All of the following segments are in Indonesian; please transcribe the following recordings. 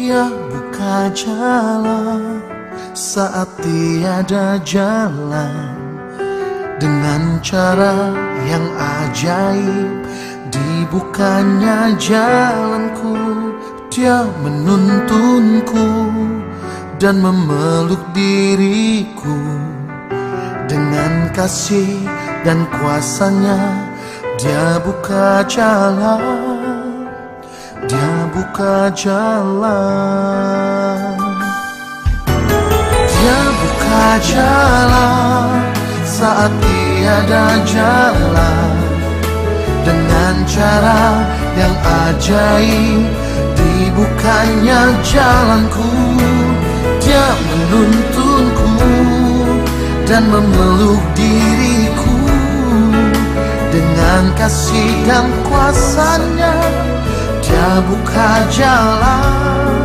Dia buka jalan saat tiada jalan, dengan cara yang ajaib dibukanya jalanku. Dia menuntunku dan memeluk diriku, dengan kasih dan kuasanya Dia buka jalan, Dia buka jalan. Dia buka jalan saat tiada jalan, dengan cara yang ajaib dibukanya jalanku. Dia menuntunku dan memeluk diriku, dengan kasih dan kuasanya Dia buka jalan,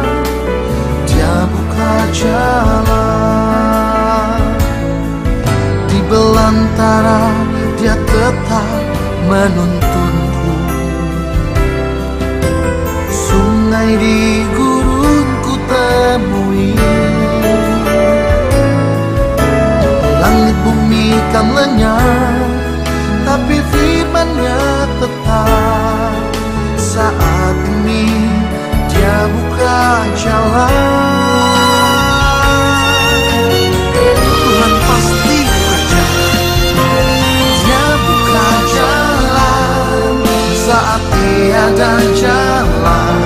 Dia buka jalan. Di belantara Dia tetap menuntunku, sungai di gurunku temui, langit bumi kan lenyap, tapi firman-Nya tetap. Saat ini Dia buka jalan, Tuhan pasti kerja. Dia buka jalan saat tiada jalan,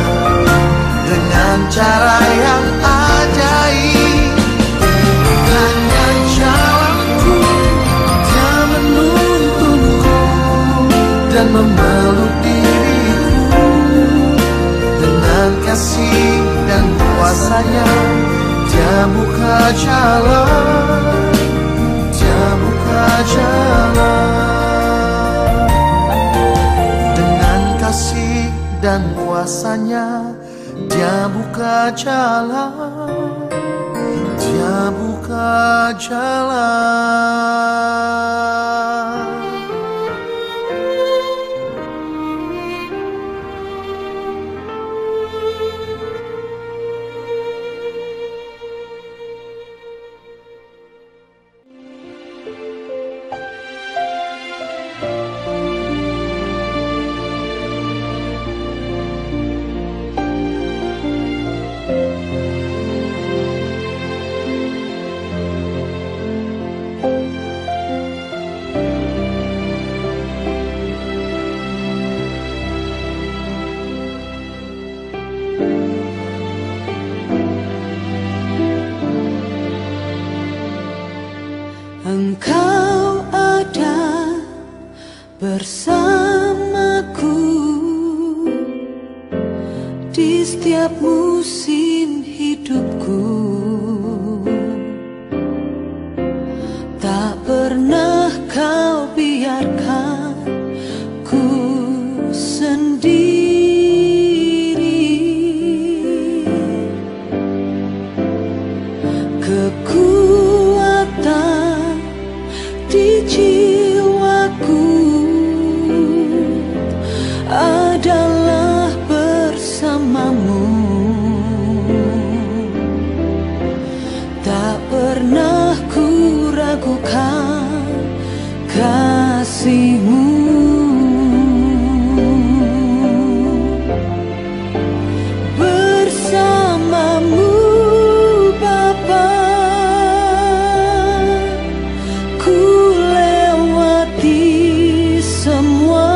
dengan cara yang ajaib dibukanya jalanku. Dia menuntunku dan memeluk diriku, dengan kasih dan kuasanya Dia buka jalan, Dia buka jalan. Dengan kasih dan kuasanya Dia buka jalan, Dia buka jalan. Engkau ada bersamaku di setiap musim hidupku. Tak pernah Kau biarkan ku sendiri. Kekuatan di jiwaku adalah bersamamu. Tak pernah ku ragukan kasih-Mu. Bersamamu Bapa, ku lewati semua.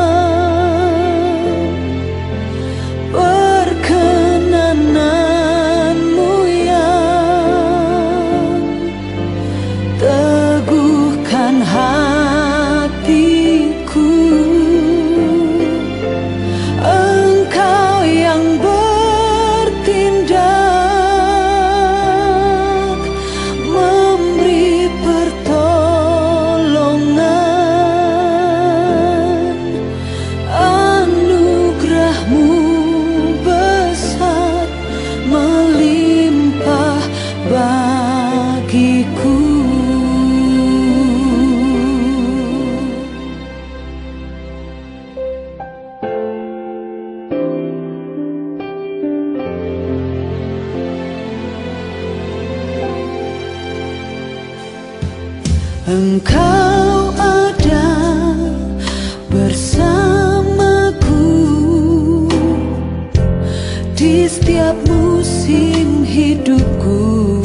Engkau ada bersamaku di setiap musim hidupku.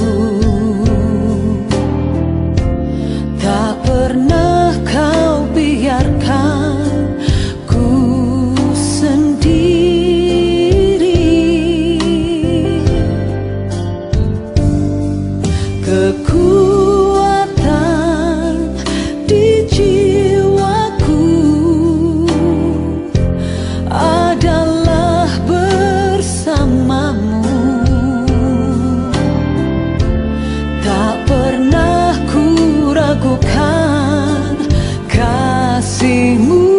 Tak pernah kau biarkan ku sendiri. Kekuatan di jiwaku adalah bersamamu. Tak pernah ku ragukan kasih-Mu.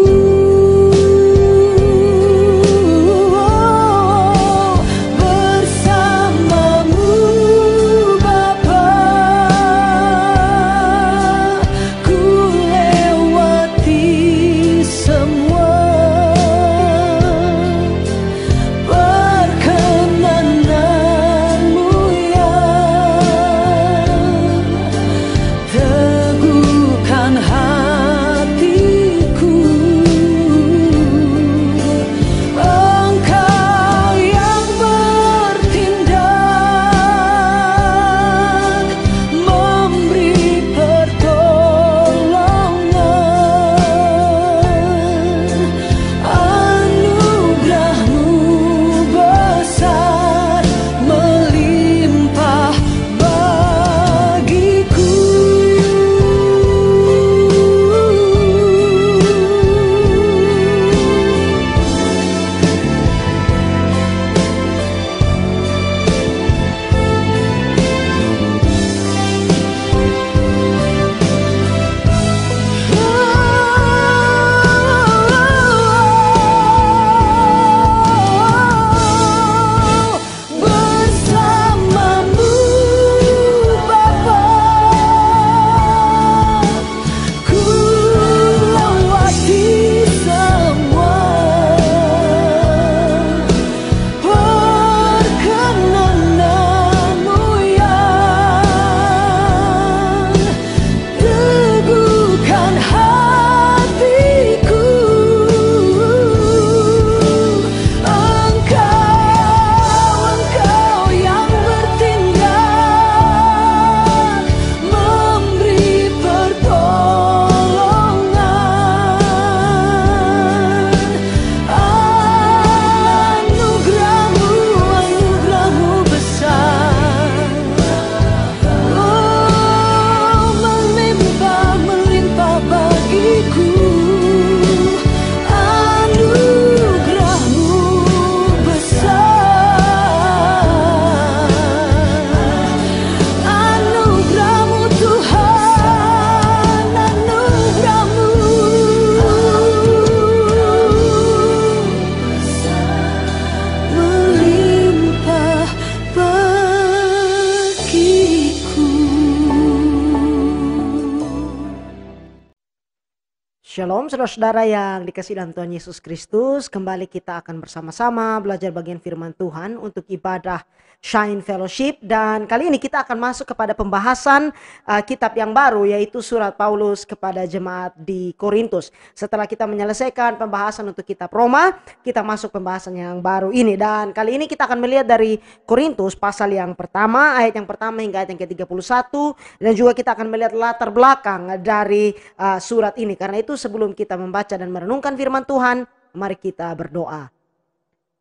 Shalom saudara-saudara yang dikasihi dalam Tuhan Yesus Kristus. Kembali kita akan bersama-sama belajar bagian firman Tuhan untuk ibadah Shine Fellowship. Dan kali ini kita akan masuk kepada pembahasan kitab yang baru, yaitu surat Paulus kepada jemaat di Korintus. Setelah kita menyelesaikan pembahasan untuk kitab Roma, kita masuk pembahasan yang baru ini. Dan kali ini kita akan melihat dari Korintus pasal yang pertama, ayat yang pertama hingga ayat yang ke-31. Dan juga kita akan melihat latar belakang dari surat ini. Karena itu sebelum kita membaca dan merenungkan firman Tuhan, mari kita berdoa.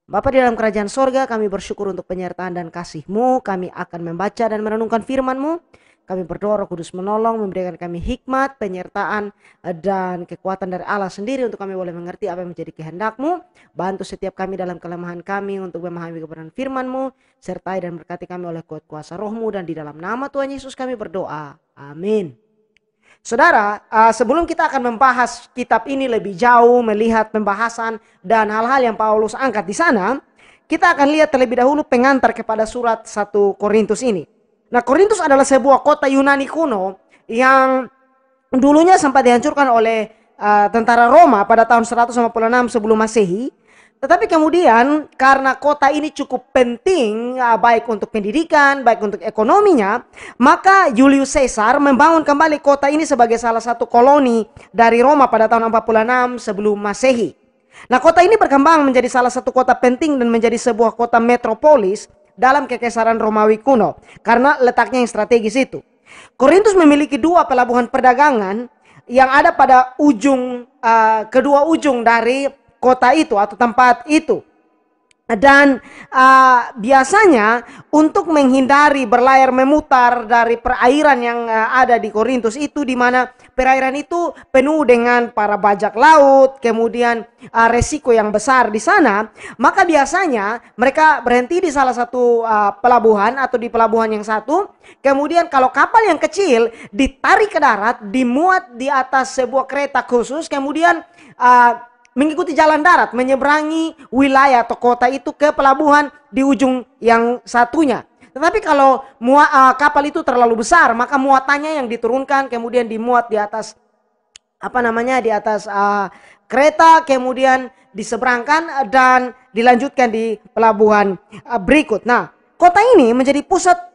Bapa di dalam kerajaan sorga, kami bersyukur untuk penyertaan dan kasih-Mu. Kami akan membaca dan merenungkan firman-Mu. Kami berdoa Roh Kudus menolong, memberikan kami hikmat, penyertaan, dan kekuatan dari Allah sendiri untuk kami boleh mengerti apa yang menjadi kehendak-Mu. Bantu setiap kami dalam kelemahan kami untuk memahami kebenaran firman-Mu. Sertai dan berkati kami oleh kuat kuasa Roh-Mu, dan di dalam nama Tuhan Yesus kami berdoa. Amin. Saudara, sebelum kita akan membahas kitab ini lebih jauh, melihat pembahasan dan hal-hal yang Paulus angkat di sana, kita akan lihat terlebih dahulu pengantar kepada surat 1 Korintus ini. Nah, Korintus adalah sebuah kota Yunani kuno yang dulunya sempat dihancurkan oleh tentara Roma pada tahun 156 sebelum Masehi. Tetapi kemudian karena kota ini cukup penting, baik untuk pendidikan, baik untuk ekonominya, maka Julius Caesar membangun kembali kota ini sebagai salah satu koloni dari Roma pada tahun 46 sebelum Masehi. Nah, kota ini berkembang menjadi salah satu kota penting dan menjadi sebuah kota metropolis dalam kekaisaran Romawi kuno karena letaknya yang strategis itu. Korintus memiliki dua pelabuhan perdagangan yang ada pada kedua ujung dari kota itu atau tempat itu. Dan biasanya untuk menghindari berlayar memutar dari perairan yang ada di Korintus itu, di mana perairan itu penuh dengan para bajak laut, kemudian resiko yang besar di sana, maka biasanya mereka berhenti di salah satu pelabuhan atau di pelabuhan yang satu. Kemudian kalau kapal yang kecil ditarik ke darat, dimuat di atas sebuah kereta khusus, kemudian mengikuti jalan darat, menyeberangi wilayah atau kota itu ke pelabuhan di ujung yang satunya. Tetapi kalau kapal itu terlalu besar, maka muatannya yang diturunkan kemudian dimuat di atas di atas kereta, kemudian diseberangkan dan dilanjutkan di pelabuhan berikut. Nah, kota ini menjadi pusat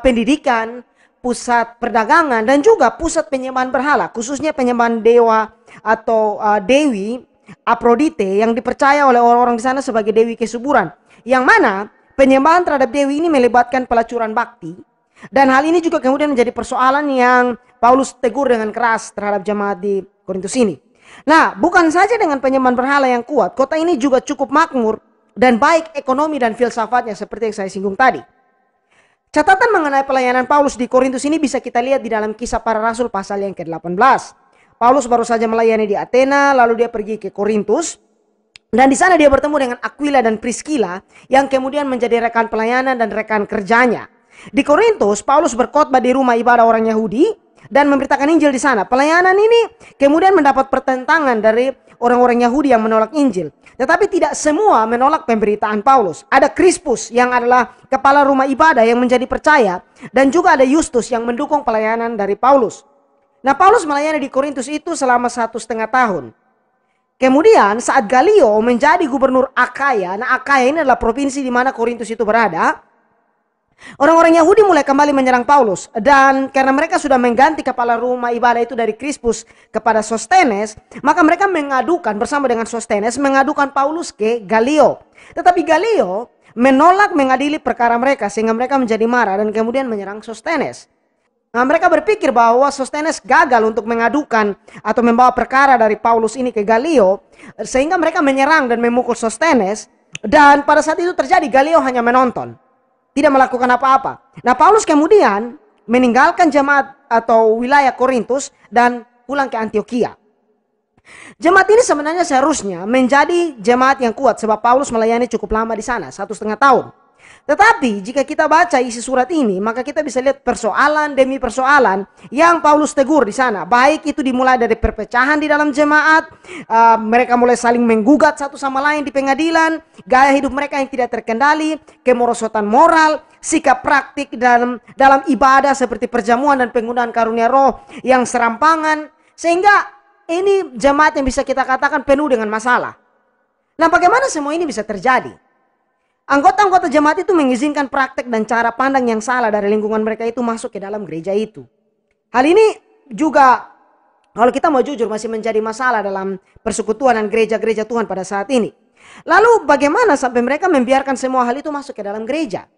pendidikan, pusat perdagangan, dan juga pusat penyembahan berhala, khususnya penyembahan dewa atau dewi Aphrodite yang dipercaya oleh orang-orang di sana sebagai dewi kesuburan, yang mana penyembahan terhadap dewi ini melibatkan pelacuran bakti. Dan hal ini juga kemudian menjadi persoalan yang Paulus tegur dengan keras terhadap jemaat di Korintus ini. Nah, bukan saja dengan penyembahan berhala yang kuat, kota ini juga cukup makmur dan baik ekonomi dan filsafatnya seperti yang saya singgung tadi. Catatan mengenai pelayanan Paulus di Korintus ini bisa kita lihat di dalam Kisah Para Rasul pasal yang ke-18. Paulus baru saja melayani di Athena, lalu dia pergi ke Korintus. Dan di sana dia bertemu dengan Aquila dan Priscilla yang kemudian menjadi rekan pelayanan dan rekan kerjanya. Di Korintus, Paulus berkhotbah di rumah ibadah orang Yahudi dan memberitakan Injil di sana. Pelayanan ini kemudian mendapat pertentangan dari orang-orang Yahudi yang menolak Injil. Tetapi tidak semua menolak pemberitaan Paulus. Ada Crispus yang adalah kepala rumah ibadah yang menjadi percaya, dan juga ada Justus yang mendukung pelayanan dari Paulus. Nah, Paulus melayani di Korintus itu selama 1,5 tahun. Kemudian saat Galio menjadi gubernur Akaya, nah Akaya ini adalah provinsi di mana Korintus itu berada, orang-orang Yahudi mulai kembali menyerang Paulus. Dan karena mereka sudah mengganti kepala rumah ibadah itu dari Crispus kepada Sostenes, maka mereka mengadukan bersama dengan Sostenes, mengadukan Paulus ke Galio. Tetapi Galio menolak mengadili perkara mereka sehingga mereka menjadi marah dan kemudian menyerang Sostenes. Nah, mereka berpikir bahwa Sostenes gagal untuk mengadukan atau membawa perkara dari Paulus ini ke Galio, sehingga mereka menyerang dan memukul Sostenes. Dan pada saat itu terjadi, Galio hanya menonton, tidak melakukan apa-apa. Nah, Paulus kemudian meninggalkan jemaat atau wilayah Korintus dan pulang ke Antioquia. Jemaat ini sebenarnya seharusnya menjadi jemaat yang kuat sebab Paulus melayani cukup lama di sana, 1,5 tahun. Tetapi jika kita baca isi surat ini, maka kita bisa lihat persoalan demi persoalan yang Paulus tegur di sana. Baik itu dimulai dari perpecahan di dalam jemaat, mereka mulai saling menggugat satu sama lain di pengadilan, gaya hidup mereka yang tidak terkendali, kemerosotan moral, sikap praktik dalam ibadah seperti perjamuan dan penggunaan karunia roh yang serampangan, sehingga ini jemaat yang bisa kita katakan penuh dengan masalah. Nah, bagaimana semua ini bisa terjadi? Anggota-anggota jemaat itu mengizinkan praktek dan cara pandang yang salah dari lingkungan mereka itu masuk ke dalam gereja itu. Hal ini juga kalau kita mau jujur masih menjadi masalah dalam persekutuan dan gereja-gereja Tuhan pada saat ini. Lalu bagaimana sampai mereka membiarkan semua hal itu masuk ke dalam gereja?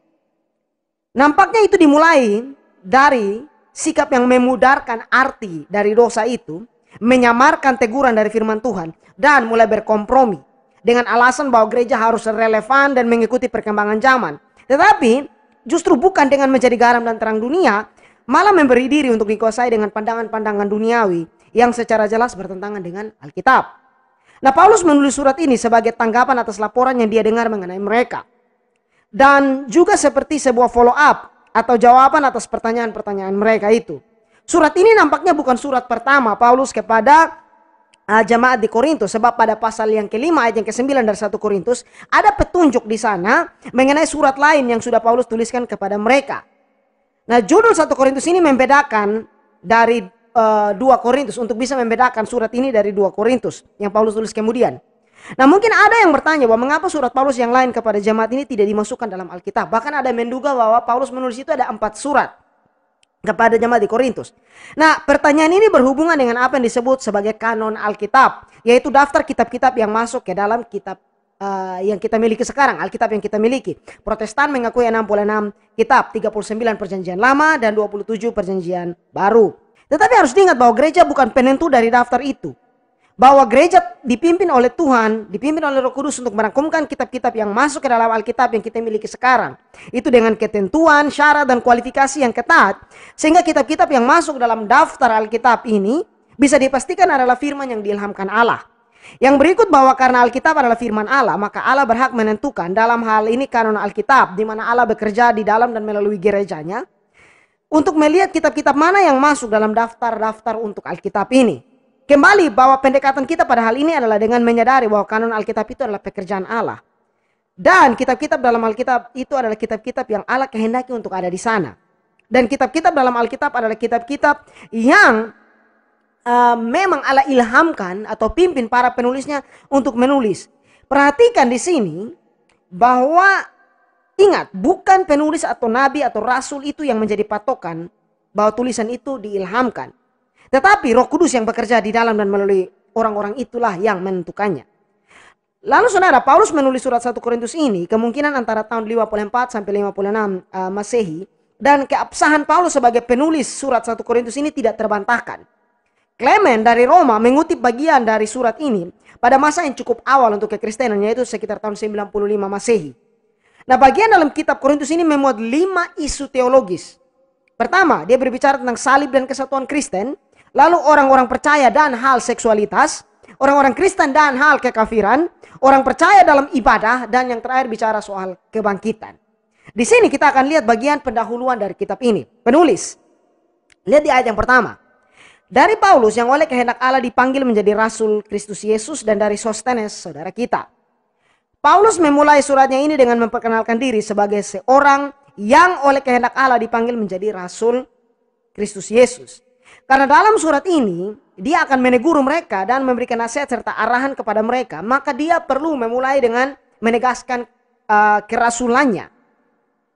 Nampaknya itu dimulai dari sikap yang memudarkan arti dari dosa itu, menyamarkan teguran dari firman Tuhan, dan mulai berkompromi dengan alasan bahwa gereja harus relevan dan mengikuti perkembangan zaman. Tetapi justru bukan dengan menjadi garam dan terang dunia, malah memberi diri untuk dikuasai dengan pandangan-pandangan duniawi yang secara jelas bertentangan dengan Alkitab. Nah, Paulus menulis surat ini sebagai tanggapan atas laporan yang dia dengar mengenai mereka. Dan juga seperti sebuah follow up atau jawaban atas pertanyaan-pertanyaan mereka itu. Surat ini nampaknya bukan surat pertama Paulus kepada jemaat di Korintus, sebab pada pasal yang ke-5 ayat yang ke-9 dari 1 Korintus ada petunjuk di sana mengenai surat lain yang sudah Paulus tuliskan kepada mereka. Nah, judul 1 Korintus ini membedakan dari 2 Korintus untuk bisa membedakan surat ini dari 2 Korintus yang Paulus tulis kemudian. Nah mungkin ada yang bertanya bahwa mengapa surat Paulus yang lain kepada jemaat ini tidak dimasukkan dalam Alkitab. Bahkan ada yang menduga bahwa Paulus menulis itu ada 4 surat kepada jemaat di Korintus. Nah pertanyaan ini berhubungan dengan apa yang disebut sebagai kanon Alkitab. Yaitu daftar kitab-kitab yang masuk ke dalam kitab yang kita miliki sekarang. Alkitab yang kita miliki. Protestan mengakui 66 kitab. 39 perjanjian lama dan 27 perjanjian baru. Tetapi harus diingat bahwa gereja bukan penentu dari daftar itu. Bahwa gereja dipimpin oleh Tuhan, dipimpin oleh Roh Kudus untuk merangkumkan kitab-kitab yang masuk ke dalam Alkitab yang kita miliki sekarang. Itu dengan ketentuan, syarat, dan kualifikasi yang ketat. Sehingga kitab-kitab yang masuk dalam daftar Alkitab ini bisa dipastikan adalah firman yang diilhamkan Allah. Yang berikut bahwa karena Alkitab adalah firman Allah, maka Allah berhak menentukan dalam hal ini kanon Alkitab, di mana Allah bekerja di dalam dan melalui gerejanya, untuk melihat kitab-kitab mana yang masuk dalam daftar-daftar untuk Alkitab ini. Kembali bahwa pendekatan kita pada hal ini adalah dengan menyadari bahwa kanon Alkitab itu adalah pekerjaan Allah. Dan kitab-kitab dalam Alkitab itu adalah kitab-kitab yang Allah kehendaki untuk ada di sana. Dan kitab-kitab dalam Alkitab adalah kitab-kitab yang memang Allah ilhamkan atau pimpin para penulisnya untuk menulis. Perhatikan di sini bahwa ingat, bukan penulis atau nabi atau rasul itu yang menjadi patokan bahwa tulisan itu diilhamkan. Tetapi Roh Kudus yang bekerja di dalam dan melalui orang-orang itulah yang menentukannya. Lalu saudara, Paulus menulis surat 1 Korintus ini kemungkinan antara tahun 54 sampai 56 Masehi. Dan keabsahan Paulus sebagai penulis surat 1 Korintus ini tidak terbantahkan. Clement dari Roma mengutip bagian dari surat ini pada masa yang cukup awal untuk kekristenan, yaitu sekitar tahun 95 Masehi. Nah bagian dalam kitab Korintus ini memuat 5 isu teologis. Pertama, dia berbicara tentang salib dan kesatuan Kristen. Lalu orang-orang percaya dan hal seksualitas, orang-orang Kristen dan hal kekafiran, orang percaya dalam ibadah, dan yang terakhir bicara soal kebangkitan. Di sini kita akan lihat bagian pendahuluan dari kitab ini. Penulis, lihat di ayat yang pertama. Dari Paulus yang oleh kehendak Allah dipanggil menjadi Rasul Kristus Yesus, dan dari Sostenes saudara kita. Paulus memulai suratnya ini dengan memperkenalkan diri sebagai seorang yang oleh kehendak Allah dipanggil menjadi Rasul Kristus Yesus. Karena dalam surat ini, dia akan menegur mereka dan memberikan nasihat serta arahan kepada mereka. Maka dia perlu memulai dengan menegaskan kerasulannya.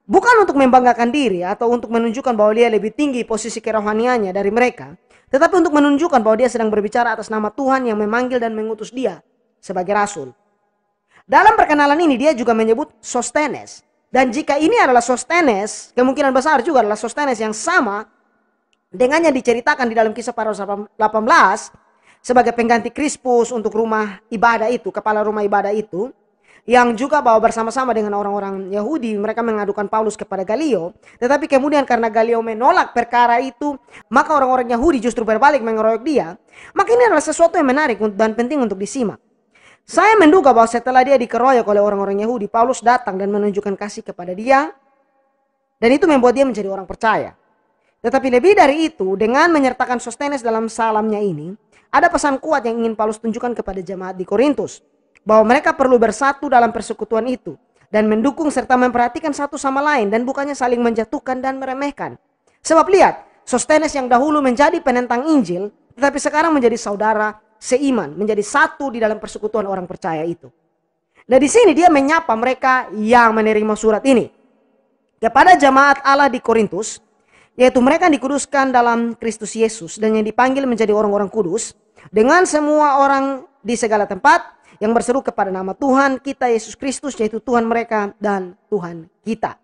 Bukan untuk membanggakan diri atau untuk menunjukkan bahwa dia lebih tinggi posisi kerohaniannya dari mereka. Tetapi untuk menunjukkan bahwa dia sedang berbicara atas nama Tuhan yang memanggil dan mengutus dia sebagai rasul. Dalam perkenalan ini dia juga menyebut Sostenes. Dan jika ini adalah Sostenes, kemungkinan besar juga adalah Sostenes yang sama dengan yang diceritakan di dalam Kisah para Rasul 18 sebagai pengganti Krispus untuk rumah ibadah itu, kepala rumah ibadah itu, yang juga bawa bersama-sama dengan orang-orang Yahudi. Mereka mengadukan Paulus kepada Galio, tetapi kemudian karena Galio menolak perkara itu, maka orang-orang Yahudi justru berbalik mengeroyok dia. Maka ini adalah sesuatu yang menarik dan penting untuk disimak. Saya menduga bahwa setelah dia dikeroyok oleh orang-orang Yahudi, Paulus datang dan menunjukkan kasih kepada dia, dan itu membuat dia menjadi orang percaya. Tetapi lebih dari itu, dengan menyertakan Sostenes dalam salamnya ini, ada pesan kuat yang ingin Paulus tunjukkan kepada jemaat di Korintus. Bahwa mereka perlu bersatu dalam persekutuan itu. Dan mendukung serta memperhatikan satu sama lain. Dan bukannya saling menjatuhkan dan meremehkan. Sebab lihat, Sostenes yang dahulu menjadi penentang Injil, tetapi sekarang menjadi saudara seiman. Menjadi satu di dalam persekutuan orang percaya itu. Nah di sini dia menyapa mereka yang menerima surat ini. Kepada jemaat Allah di Korintus, yaitu mereka dikuduskan dalam Kristus Yesus dan yang dipanggil menjadi orang-orang kudus dengan semua orang di segala tempat yang berseru kepada nama Tuhan kita Yesus Kristus, yaitu Tuhan mereka dan Tuhan kita.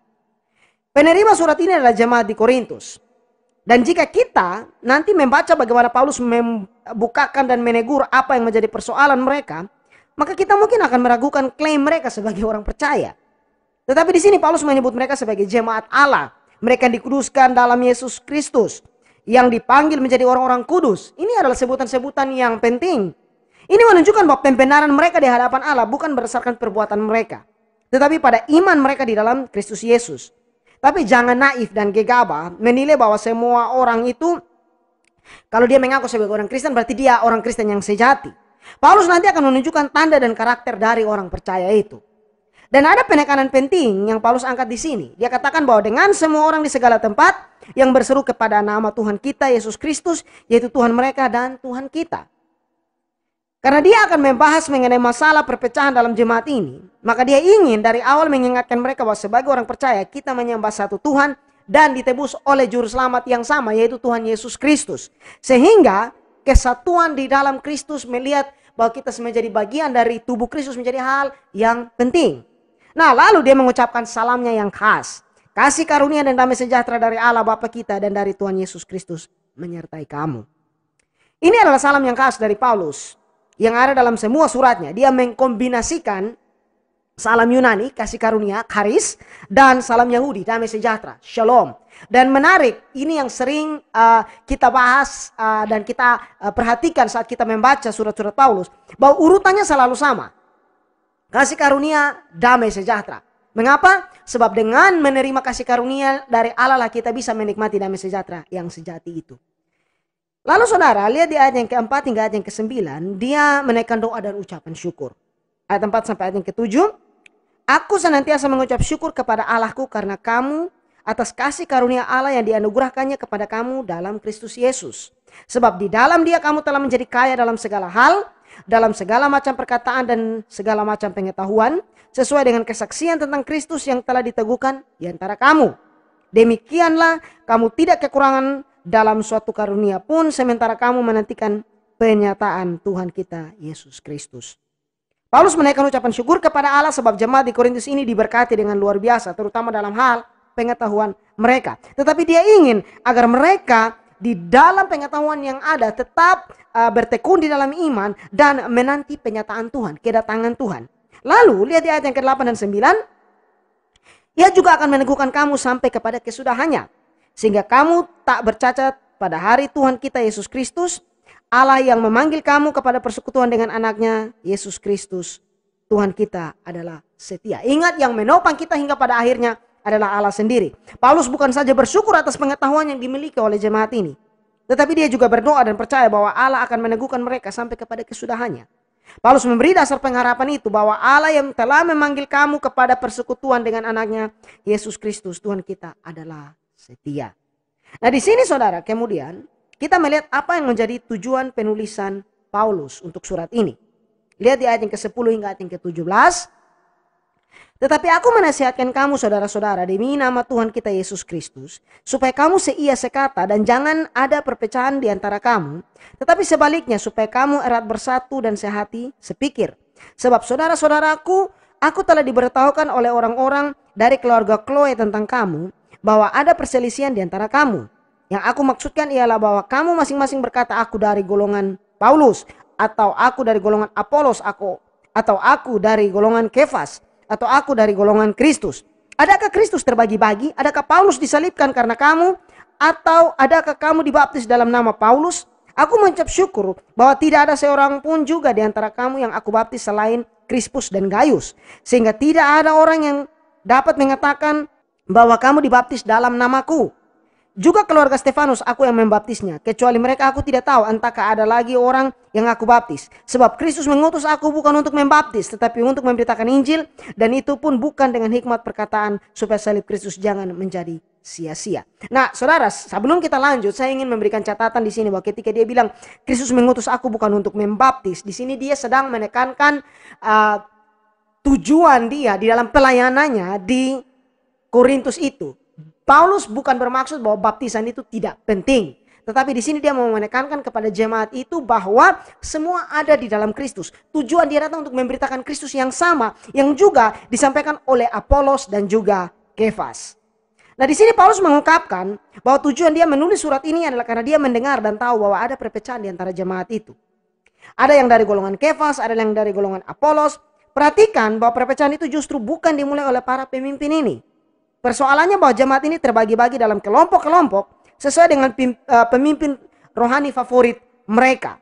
Penerima surat ini adalah jemaat di Korintus. Dan jika kita nanti membaca bagaimana Paulus membukakan dan menegur apa yang menjadi persoalan mereka, maka kita mungkin akan meragukan klaim mereka sebagai orang percaya. Tetapi di sini Paulus menyebut mereka sebagai jemaat Allah. Mereka dikuduskan dalam Yesus Kristus. Yang dipanggil menjadi orang-orang kudus. Ini adalah sebutan-sebutan yang penting. Ini menunjukkan bahwa pembenaran mereka di hadapan Allah bukan berdasarkan perbuatan mereka. Tetapi pada iman mereka di dalam Kristus Yesus. Tapi jangan naif dan gegabah menilai bahwa semua orang itu, kalau dia mengaku sebagai orang Kristen, berarti dia orang Kristen yang sejati. Paulus nanti akan menunjukkan tanda dan karakter dari orang percaya itu. Dan ada penekanan penting yang Paulus angkat di sini. Dia katakan bahwa dengan semua orang di segala tempat yang berseru kepada nama Tuhan kita Yesus Kristus, yaitu Tuhan mereka dan Tuhan kita. Karena dia akan membahas mengenai masalah perpecahan dalam jemaat ini, maka dia ingin dari awal mengingatkan mereka bahwa sebagai orang percaya kita menyembah satu Tuhan dan ditebus oleh juru selamat yang sama, yaitu Tuhan Yesus Kristus. Sehingga kesatuan di dalam Kristus melihat bahwa kita menjadi bagian dari tubuh Kristus menjadi hal yang penting. Nah, lalu dia mengucapkan salamnya yang khas. Kasih karunia dan damai sejahtera dari Allah Bapa kita dan dari Tuhan Yesus Kristus menyertai kamu. Ini adalah salam yang khas dari Paulus yang ada dalam semua suratnya. Dia mengkombinasikan salam Yunani, kasih karunia, charis, dan salam Yahudi, damai sejahtera, shalom. Dan menarik, ini yang sering kita bahas dan kita perhatikan saat kita membaca surat-surat Paulus, bahwa urutannya selalu sama. Kasih karunia, damai sejahtera. Mengapa? Sebab dengan menerima kasih karunia dari Allah lah kita bisa menikmati damai sejahtera yang sejati itu. Lalu saudara, lihat di ayat yang keempat hingga ayat yang ke-9, dia menaikkan doa dan ucapan syukur. Ayat 4 sampai ayat yang ke-7, aku senantiasa mengucap syukur kepada Allahku karena kamu atas kasih karunia Allah yang dianugerahkannya kepada kamu dalam Kristus Yesus. Sebab di dalam dia kamu telah menjadi kaya dalam segala hal, dalam segala macam perkataan dan segala macam pengetahuan, sesuai dengan kesaksian tentang Kristus yang telah diteguhkan di antara kamu. Demikianlah kamu tidak kekurangan dalam suatu karunia pun sementara kamu menantikan penyataan Tuhan kita Yesus Kristus. Paulus menaikkan ucapan syukur kepada Allah sebab jemaat di Korintus ini diberkati dengan luar biasa, terutama dalam hal pengetahuan mereka. Tetapi dia ingin agar mereka di dalam pengetahuan yang ada tetap bertekun di dalam iman dan menanti penyataan Tuhan, kedatangan Tuhan. Lalu lihat di ayat yang ke-8 dan 9, ia juga akan meneguhkan kamu sampai kepada kesudahannya, sehingga kamu tak bercacat pada hari Tuhan kita Yesus Kristus. Allah yang memanggil kamu kepada persekutuan dengan anaknya Yesus Kristus, Tuhan kita adalah setia. Ingat, yang menopang kita hingga pada akhirnya adalah Allah sendiri. Paulus bukan saja bersyukur atas pengetahuan yang dimiliki oleh jemaat ini, tetapi dia juga berdoa dan percaya bahwa Allah akan meneguhkan mereka sampai kepada kesudahannya. Paulus memberi dasar pengharapan itu bahwa Allah yang telah memanggil kamu kepada persekutuan dengan anaknya Yesus Kristus, Tuhan kita adalah setia. Nah, di sini saudara, kemudian kita melihat apa yang menjadi tujuan penulisan Paulus untuk surat ini. Lihat di ayat yang ke-10 hingga ayat yang ke-17. Tetapi aku menasihatkan kamu saudara-saudara demi nama Tuhan kita Yesus Kristus, supaya kamu seia sekata dan jangan ada perpecahan di antara kamu, tetapi sebaliknya supaya kamu erat bersatu dan sehati sepikir. Sebab saudara-saudaraku, aku telah diberitahukan oleh orang-orang dari keluarga Chloe tentang kamu, bahwa ada perselisihan di antara kamu. Yang aku maksudkan ialah bahwa kamu masing-masing berkata aku dari golongan Paulus, atau aku dari golongan Apolos, atau aku dari golongan Kefas, atau aku dari golongan Kristus. Adakah Kristus terbagi-bagi? Adakah Paulus disalibkan karena kamu? Atau adakah kamu dibaptis dalam nama Paulus? Aku mengucap syukur bahwa tidak ada seorang pun juga di antara kamu yang aku baptis selain Krispus dan Gaius. Sehingga tidak ada orang yang dapat mengatakan bahwa kamu dibaptis dalam namaku. Juga keluarga Stefanus aku yang membaptisnya. Kecuali mereka aku tidak tahu entahkah ada lagi orang yang aku baptis. Sebab Kristus mengutus aku bukan untuk membaptis, tetapi untuk memberitakan Injil. Dan itu pun bukan dengan hikmat perkataan, supaya salib Kristus jangan menjadi sia-sia. Nah saudara, sebelum kita lanjut, saya ingin memberikan catatan di sini bahwa ketika dia bilang Kristus mengutus aku bukan untuk membaptis, di sini dia sedang menekankan tujuan dia di dalam pelayanannya di Korintus itu. Paulus bukan bermaksud bahwa baptisan itu tidak penting, tetapi di sini dia mau menekankan kepada jemaat itu bahwa semua ada di dalam Kristus. Tujuan dia datang untuk memberitakan Kristus yang sama, yang juga disampaikan oleh Apolos dan juga Kefas. Nah, di sini Paulus mengungkapkan bahwa tujuan dia menulis surat ini adalah karena dia mendengar dan tahu bahwa ada perpecahan di antara jemaat itu. Ada yang dari golongan Kefas, ada yang dari golongan Apolos. Perhatikan bahwa perpecahan itu justru bukan dimulai oleh para pemimpin ini. Persoalannya bahwa jemaat ini terbagi-bagi dalam kelompok-kelompok sesuai dengan pemimpin rohani favorit mereka.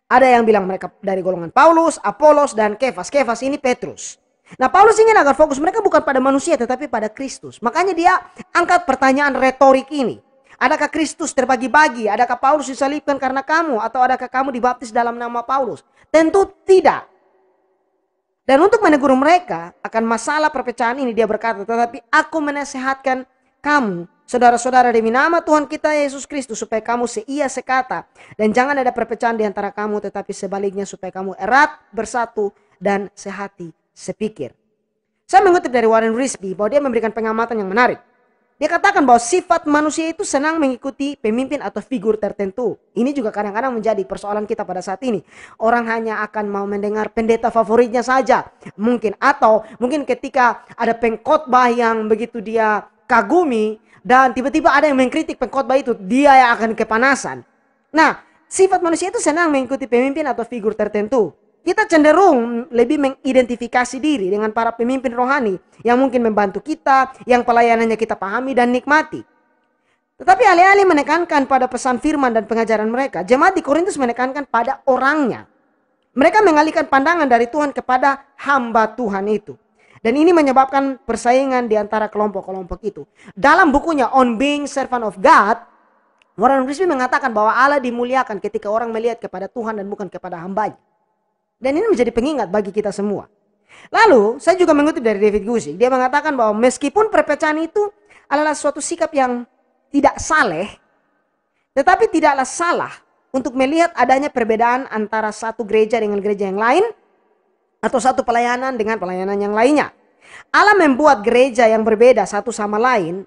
Ada yang bilang mereka dari golongan Paulus, Apolos, dan Kefas. Kefas ini Petrus. Nah, Paulus ingin agar fokus mereka bukan pada manusia tetapi pada Kristus. Makanya dia angkat pertanyaan retorik ini. Adakah Kristus terbagi-bagi? Adakah Paulus disalibkan karena kamu? Atau adakah kamu dibaptis dalam nama Paulus? Tentu tidak. Dan untuk menegur mereka akan masalah perpecahan ini dia berkata, tetapi aku menasehatkan kamu saudara-saudara, demi nama Tuhan kita Yesus Kristus, supaya kamu seia sekata dan jangan ada perpecahan di antara kamu, tetapi sebaliknya supaya kamu erat, bersatu, dan sehati sepikir. Saya mengutip dari Warren Wiersbe bahwa dia memberikan pengamatan yang menarik. Dia katakan bahwa sifat manusia itu senang mengikuti pemimpin atau figur tertentu. Ini juga kadang-kadang menjadi persoalan kita pada saat ini. Orang hanya akan mau mendengar pendeta favoritnya saja. Mungkin, atau mungkin ketika ada pengkhotbah yang begitu dia kagumi, dan tiba-tiba ada yang mengkritik pengkhotbah itu, dia yang akan kepanasan. Nah, sifat manusia itu senang mengikuti pemimpin atau figur tertentu. Kita cenderung lebih mengidentifikasi diri dengan para pemimpin rohani yang mungkin membantu kita, yang pelayanannya kita pahami dan nikmati. Tetapi alih-alih menekankan pada pesan firman dan pengajaran mereka, jemaat di Korintus menekankan pada orangnya. Mereka mengalihkan pandangan dari Tuhan kepada hamba Tuhan itu. Dan ini menyebabkan persaingan di antara kelompok-kelompok itu. Dalam bukunya On Being Servant of God, Warren Wiersbe mengatakan bahwa Allah dimuliakan ketika orang melihat kepada Tuhan dan bukan kepada hambanya. Dan ini menjadi pengingat bagi kita semua. Lalu saya juga mengutip dari David Guzik. Dia mengatakan bahwa meskipun perpecahan itu adalah suatu sikap yang tidak saleh, tetapi tidaklah salah untuk melihat adanya perbedaan antara satu gereja dengan gereja yang lain, atau satu pelayanan dengan pelayanan yang lainnya. Allah membuat gereja yang berbeda satu sama lain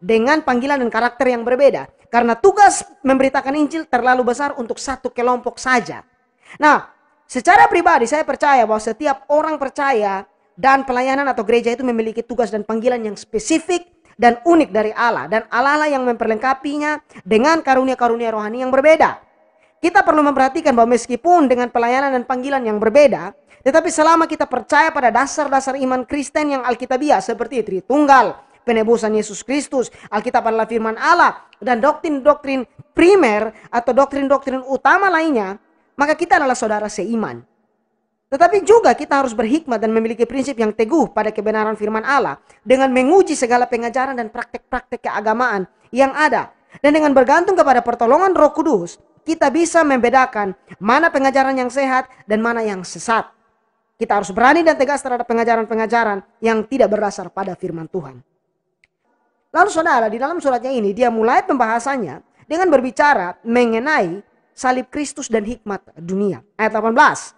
dengan panggilan dan karakter yang berbeda. Karena tugas memberitakan Injil terlalu besar untuk satu kelompok saja. Nah, secara pribadi saya percaya bahwa setiap orang percaya dan pelayanan atau gereja itu memiliki tugas dan panggilan yang spesifik dan unik dari Allah. Dan Allah lah yang memperlengkapinya dengan karunia-karunia rohani yang berbeda. Kita perlu memperhatikan bahwa meskipun dengan pelayanan dan panggilan yang berbeda, tetapi selama kita percaya pada dasar-dasar iman Kristen yang alkitabiah seperti Tritunggal, penebusan Yesus Kristus, Alkitab adalah firman Allah, dan doktrin-doktrin primer atau doktrin-doktrin utama lainnya, maka kita adalah saudara seiman. Tetapi juga kita harus berhikmat dan memiliki prinsip yang teguh pada kebenaran firman Allah dengan menguji segala pengajaran dan praktek-praktek keagamaan yang ada. Dan dengan bergantung kepada pertolongan Roh Kudus, kita bisa membedakan mana pengajaran yang sehat dan mana yang sesat. Kita harus berani dan tegas terhadap pengajaran-pengajaran yang tidak berdasar pada firman Tuhan. Lalu saudara, di dalam suratnya ini dia mulai pembahasannya dengan berbicara mengenai salib Kristus dan hikmat dunia. Ayat 18.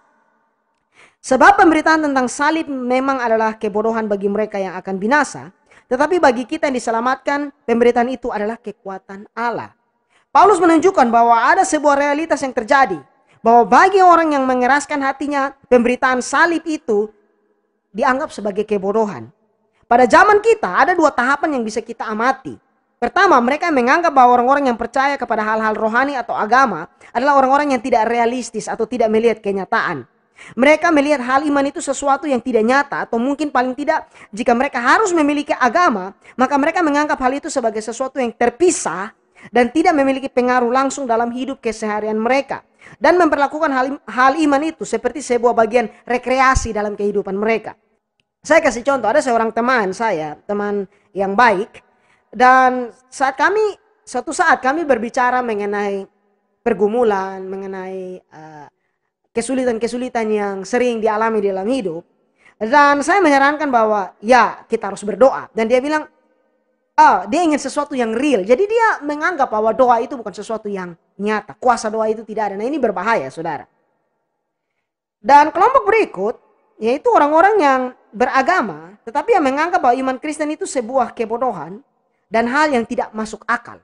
Sebab pemberitaan tentang salib memang adalah kebodohan bagi mereka yang akan binasa, tetapi bagi kita yang diselamatkan, pemberitaan itu adalah kekuatan Allah. Paulus menunjukkan bahwa ada sebuah realitas yang terjadi, bahwa bagi orang yang mengeraskan hatinya, pemberitaan salib itu dianggap sebagai kebodohan. Pada zaman kita ada dua tahapan yang bisa kita amati. Pertama, mereka menganggap bahwa orang-orang yang percaya kepada hal-hal rohani atau agama adalah orang-orang yang tidak realistis atau tidak melihat kenyataan. Mereka melihat hal iman itu sesuatu yang tidak nyata, atau mungkin paling tidak jika mereka harus memiliki agama, maka mereka menganggap hal itu sebagai sesuatu yang terpisah dan tidak memiliki pengaruh langsung dalam hidup keseharian mereka. Dan memperlakukan hal iman itu seperti sebuah bagian rekreasi dalam kehidupan mereka. Saya kasih contoh, ada seorang teman saya, teman yang baik. Dan suatu saat kami berbicara mengenai pergumulan, mengenai kesulitan-kesulitan yang sering dialami dalam hidup. Dan saya menyarankan bahwa ya kita harus berdoa. Dan dia bilang, dia ingin sesuatu yang real. Jadi dia menganggap bahwa doa itu bukan sesuatu yang nyata. Kuasa doa itu tidak ada. Nah, ini berbahaya, saudara. Dan kelompok berikut, yaitu orang-orang yang beragama, tetapi yang menganggap bahwa iman Kristen itu sebuah kebodohan dan hal yang tidak masuk akal.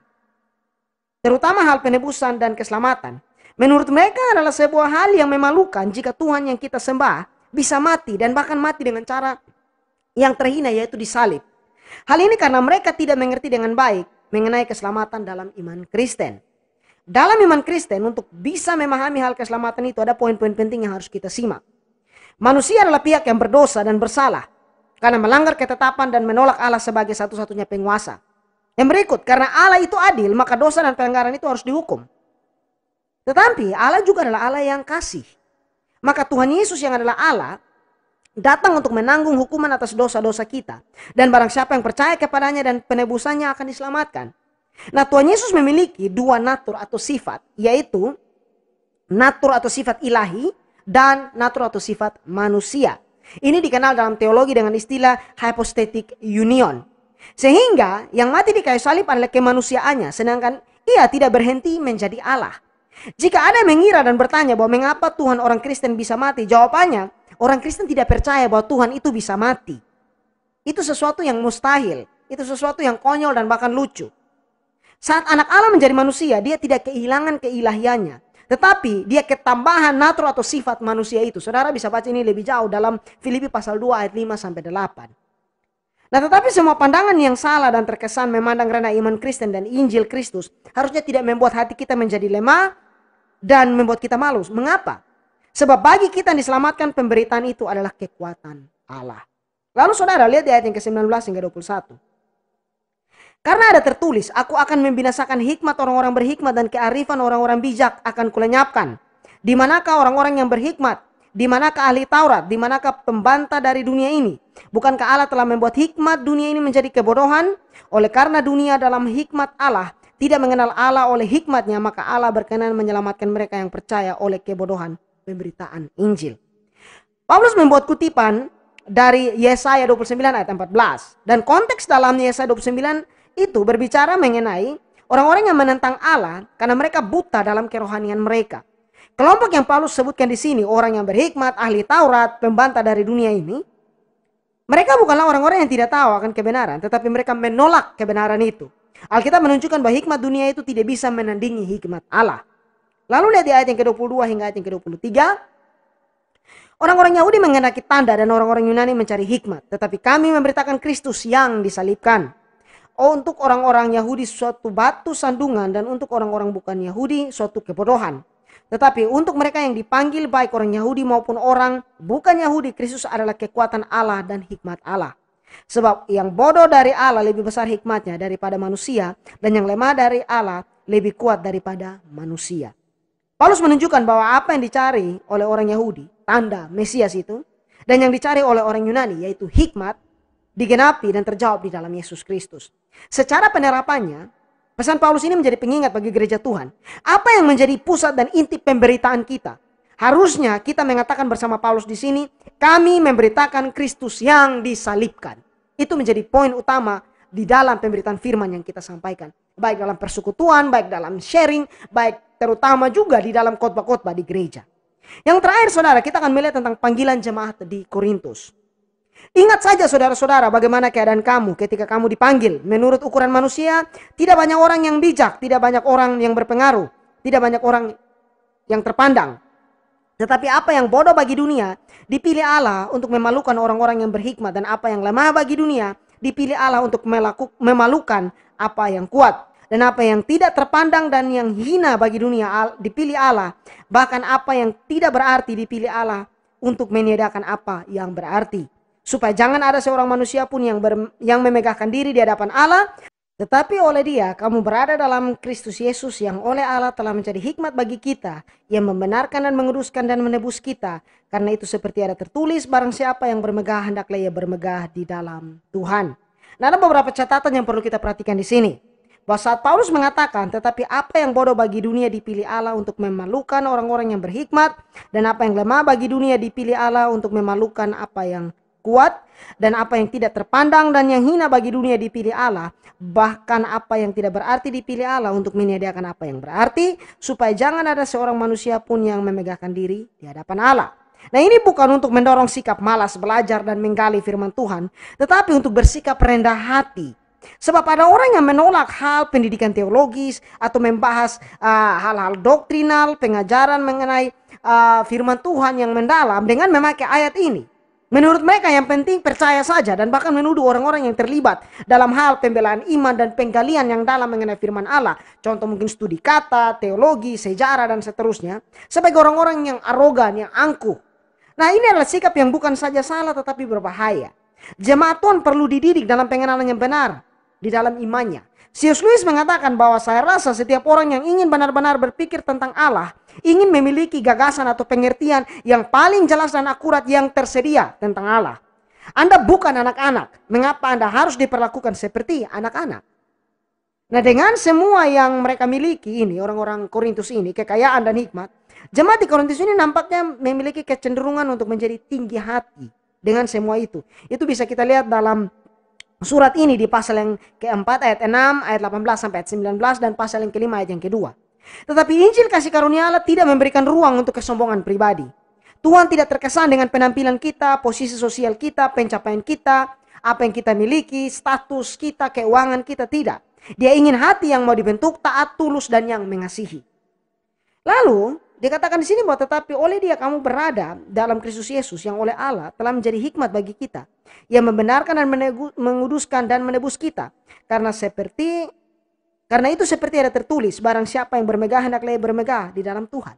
Terutama hal penebusan dan keselamatan. Menurut mereka adalah sebuah hal yang memalukan jika Tuhan yang kita sembah bisa mati dan bahkan mati dengan cara yang terhina, yaitu disalib. Hal ini karena mereka tidak mengerti dengan baik mengenai keselamatan dalam iman Kristen. Dalam iman Kristen, untuk bisa memahami hal keselamatan itu ada poin-poin penting yang harus kita simak. Manusia adalah pihak yang berdosa dan bersalah karena melanggar ketetapan dan menolak Allah sebagai satu-satunya penguasa. Yang berikut, karena Allah itu adil, maka dosa dan pelanggaran itu harus dihukum. Tetapi Allah juga adalah Allah yang kasih. Maka Tuhan Yesus yang adalah Allah datang untuk menanggung hukuman atas dosa-dosa kita. Dan barang siapa yang percaya kepadanya dan penebusannya akan diselamatkan. Nah, Tuhan Yesus memiliki dua natur atau sifat, yaitu natur atau sifat ilahi dan natur atau sifat manusia. Ini dikenal dalam teologi dengan istilah hypostatic union. Sehingga yang mati di kayu salib adalah kemanusiaannya, sedangkan ia tidak berhenti menjadi Allah. Jika ada yang mengira dan bertanya bahwa mengapa Tuhan orang Kristen bisa mati, jawabannya orang Kristen tidak percaya bahwa Tuhan itu bisa mati. Itu sesuatu yang mustahil, itu sesuatu yang konyol dan bahkan lucu. Saat anak Allah menjadi manusia, dia tidak kehilangan keilahiannya, tetapi dia ketambahan natur atau sifat manusia itu. Saudara bisa baca ini lebih jauh dalam Filipi pasal 2 ayat 5 sampai 8. Nah, tetapi semua pandangan yang salah dan terkesan memandang rendah iman Kristen dan Injil Kristus harusnya tidak membuat hati kita menjadi lemah dan membuat kita malu. Mengapa? Sebab bagi kita yang diselamatkan, pemberitaan itu adalah kekuatan Allah. Lalu saudara lihat di ayat yang ke-19 hingga 21. Karena ada tertulis, aku akan membinasakan hikmat orang-orang berhikmat dan kearifan orang-orang bijak akan kulenyapkan. Di manakah orang-orang yang berhikmat? Di manakah ahli Taurat? Di manakah pembantah dari dunia ini? Bukankah Allah telah membuat hikmat dunia ini menjadi kebodohan? Oleh karena dunia dalam hikmat Allah tidak mengenal Allah oleh hikmatnya, maka Allah berkenan menyelamatkan mereka yang percaya oleh kebodohan pemberitaan Injil. Paulus membuat kutipan dari Yesaya 29 ayat 14. Dan konteks dalam Yesaya 29 itu berbicara mengenai orang-orang yang menentang Allah karena mereka buta dalam kerohanian mereka. Kelompok yang Paulus sebutkan di sini, orang yang berhikmat, ahli Taurat, pembantah dari dunia ini, mereka bukanlah orang-orang yang tidak tahu akan kebenaran, tetapi mereka menolak kebenaran itu. Alkitab menunjukkan bahwa hikmat dunia itu tidak bisa menandingi hikmat Allah. Lalu lihat di ayat yang ke-22 hingga ayat yang ke-23. Orang-orang Yahudi menghendaki tanda dan orang-orang Yunani mencari hikmat, tetapi kami memberitakan Kristus yang disalibkan. Untuk orang-orang Yahudi suatu batu sandungan dan untuk orang-orang bukan Yahudi suatu kebodohan. Tetapi untuk mereka yang dipanggil baik orang Yahudi maupun orang bukan Yahudi, Kristus adalah kekuatan Allah dan hikmat Allah. Sebab yang bodoh dari Allah lebih besar hikmatnya daripada manusia, dan yang lemah dari Allah lebih kuat daripada manusia. Paulus menunjukkan bahwa apa yang dicari oleh orang Yahudi, tanda Mesias itu, dan yang dicari oleh orang Yunani yaitu hikmat, digenapi dan terjawab di dalam Yesus Kristus. Secara penerapannya, pesan Paulus ini menjadi pengingat bagi gereja Tuhan. Apa yang menjadi pusat dan inti pemberitaan kita? Harusnya kita mengatakan bersama Paulus di sini, kami memberitakan Kristus yang disalibkan. Itu menjadi poin utama di dalam pemberitaan firman yang kita sampaikan. Baik dalam persekutuan, baik dalam sharing, baik terutama juga di dalam khotbah-khotbah di gereja. Yang terakhir saudara, kita akan melihat tentang panggilan jemaat di Korintus. Ingat saja saudara-saudara bagaimana keadaan kamu ketika kamu dipanggil. Menurut ukuran manusia, tidak banyak orang yang bijak, tidak banyak orang yang berpengaruh, tidak banyak orang yang terpandang. Tetapi apa yang bodoh bagi dunia, dipilih Allah untuk memalukan orang-orang yang berhikmat. Dan apa yang lemah bagi dunia, dipilih Allah untuk memalukan apa yang kuat. Dan apa yang tidak terpandang dan yang hina bagi dunia, dipilih Allah. Bahkan apa yang tidak berarti, dipilih Allah untuk meniadakan apa yang berarti. Supaya jangan ada seorang manusia pun yang memegahkan diri di hadapan Allah. Tetapi oleh Dia kamu berada dalam Kristus Yesus yang oleh Allah telah menjadi hikmat bagi kita, yang membenarkan dan menguduskan dan menebus kita. Karena itu seperti ada tertulis, barang siapa yang bermegah hendaklah ia bermegah di dalam Tuhan. Nah, ada beberapa catatan yang perlu kita perhatikan di sini. Bahwa saat Paulus mengatakan, tetapi apa yang bodoh bagi dunia dipilih Allah untuk memalukan orang-orang yang berhikmat, dan apa yang lemah bagi dunia dipilih Allah untuk memalukan apa yang kuat, dan apa yang tidak terpandang dan yang hina bagi dunia dipilih Allah, bahkan apa yang tidak berarti dipilih Allah untuk menyediakan apa yang berarti, supaya jangan ada seorang manusia pun yang memegahkan diri di hadapan Allah. Nah, ini bukan untuk mendorong sikap malas belajar dan menggali firman Tuhan, tetapi untuk bersikap rendah hati. Sebab ada orang yang menolak hal pendidikan teologis atau membahas hal-hal doktrinal, pengajaran mengenai firman Tuhan yang mendalam dengan memakai ayat ini. Menurut mereka yang penting percaya saja, dan bahkan menuduh orang-orang yang terlibat dalam hal pembelaan iman dan penggalian yang dalam mengenai firman Allah. Contoh mungkin studi kata, teologi, sejarah dan seterusnya. Sebagai orang-orang yang arogan, yang angkuh. Nah, ini adalah sikap yang bukan saja salah tetapi berbahaya. Jemaat Tuhan perlu dididik dalam pengenalan yang benar di dalam imannya. C.S. Lewis mengatakan bahwa saya rasa setiap orang yang ingin benar-benar berpikir tentang Allah, ingin memiliki gagasan atau pengertian yang paling jelas dan akurat yang tersedia tentang Allah. Anda bukan anak-anak. Mengapa Anda harus diperlakukan seperti anak-anak? Nah, dengan semua yang mereka miliki ini, orang-orang Korintus ini, kekayaan dan hikmat, jemaat di Korintus ini nampaknya memiliki kecenderungan untuk menjadi tinggi hati dengan semua itu. Itu bisa kita lihat dalam surat ini di pasal yang keempat ayat 6, ayat 18 sampai ayat 19, dan pasal yang kelima ayat yang kedua. Tetapi Injil kasih karunia Allah tidak memberikan ruang untuk kesombongan pribadi. Tuhan tidak terkesan dengan penampilan kita, posisi sosial kita, pencapaian kita, apa yang kita miliki, status kita, keuangan kita, tidak. Dia ingin hati yang mau dibentuk, taat, tulus, dan yang mengasihi. Lalu dikatakan di sini bahwa tetapi oleh Dia kamu berada dalam Kristus Yesus yang oleh Allah telah menjadi hikmat bagi kita, yang membenarkan dan menguduskan dan menebus kita. Karena itu seperti ada tertulis, barang siapa yang bermegah hendaklah ia bermegah di dalam Tuhan.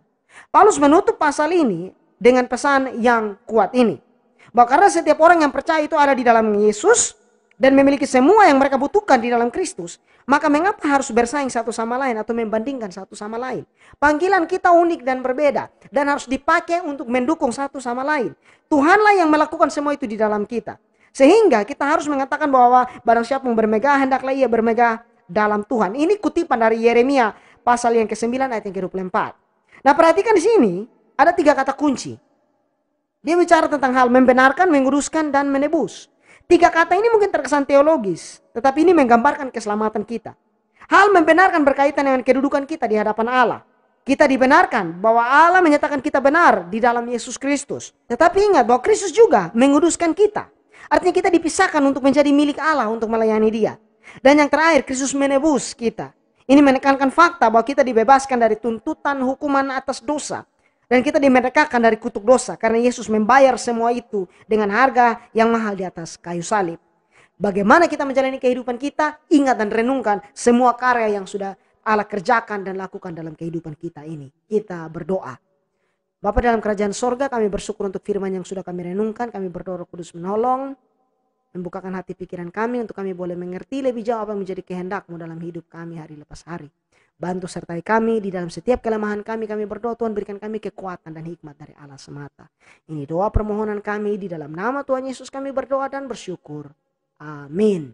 Paulus menutup pasal ini dengan pesan yang kuat ini, bahwa karena setiap orang yang percaya itu ada di dalam Yesus dan memiliki semua yang mereka butuhkan di dalam Kristus, maka mengapa harus bersaing satu sama lain atau membandingkan satu sama lain? Panggilan kita unik dan berbeda dan harus dipakai untuk mendukung satu sama lain. Tuhanlah yang melakukan semua itu di dalam kita. Sehingga kita harus mengatakan bahwa barang siapa yang bermegah hendaklah ia bermegah dalam Tuhan. Ini kutipan dari Yeremia pasal yang ke-9 ayat yang ke-24. Nah, perhatikan di sini ada 3 kata kunci. Dia bicara tentang hal membenarkan, menguduskan, dan menebus. 3 kata ini mungkin terkesan teologis, tetapi ini menggambarkan keselamatan kita. Hal membenarkan berkaitan dengan kedudukan kita di hadapan Allah. Kita dibenarkan bahwa Allah menyatakan kita benar di dalam Yesus Kristus. Tetapi ingat bahwa Kristus juga menguduskan kita. Artinya kita dipisahkan untuk menjadi milik Allah untuk melayani Dia. Dan yang terakhir, Kristus menebus kita. Ini menekankan fakta bahwa kita dibebaskan dari tuntutan hukuman atas dosa. Dan kita dimerdekakan dari kutuk dosa karena Yesus membayar semua itu dengan harga yang mahal di atas kayu salib. Bagaimana kita menjalani kehidupan kita? Ingat dan renungkan semua karya yang sudah Allah kerjakan dan lakukan dalam kehidupan kita ini. Kita berdoa. Bapa dalam kerajaan sorga, kami bersyukur untuk firman yang sudah kami renungkan. Kami berdoa Roh Kudus menolong, membukakan hati pikiran kami untuk kami boleh mengerti lebih jauh apa yang menjadi kehendak-Mu dalam hidup kami hari lepas hari. Bantu sertai kami di dalam setiap kelemahan kami berdoa Tuhan berikan kami kekuatan dan hikmat dari Allah semata. Ini doa permohonan kami di dalam nama Tuhan Yesus kami berdoa dan bersyukur. Amin.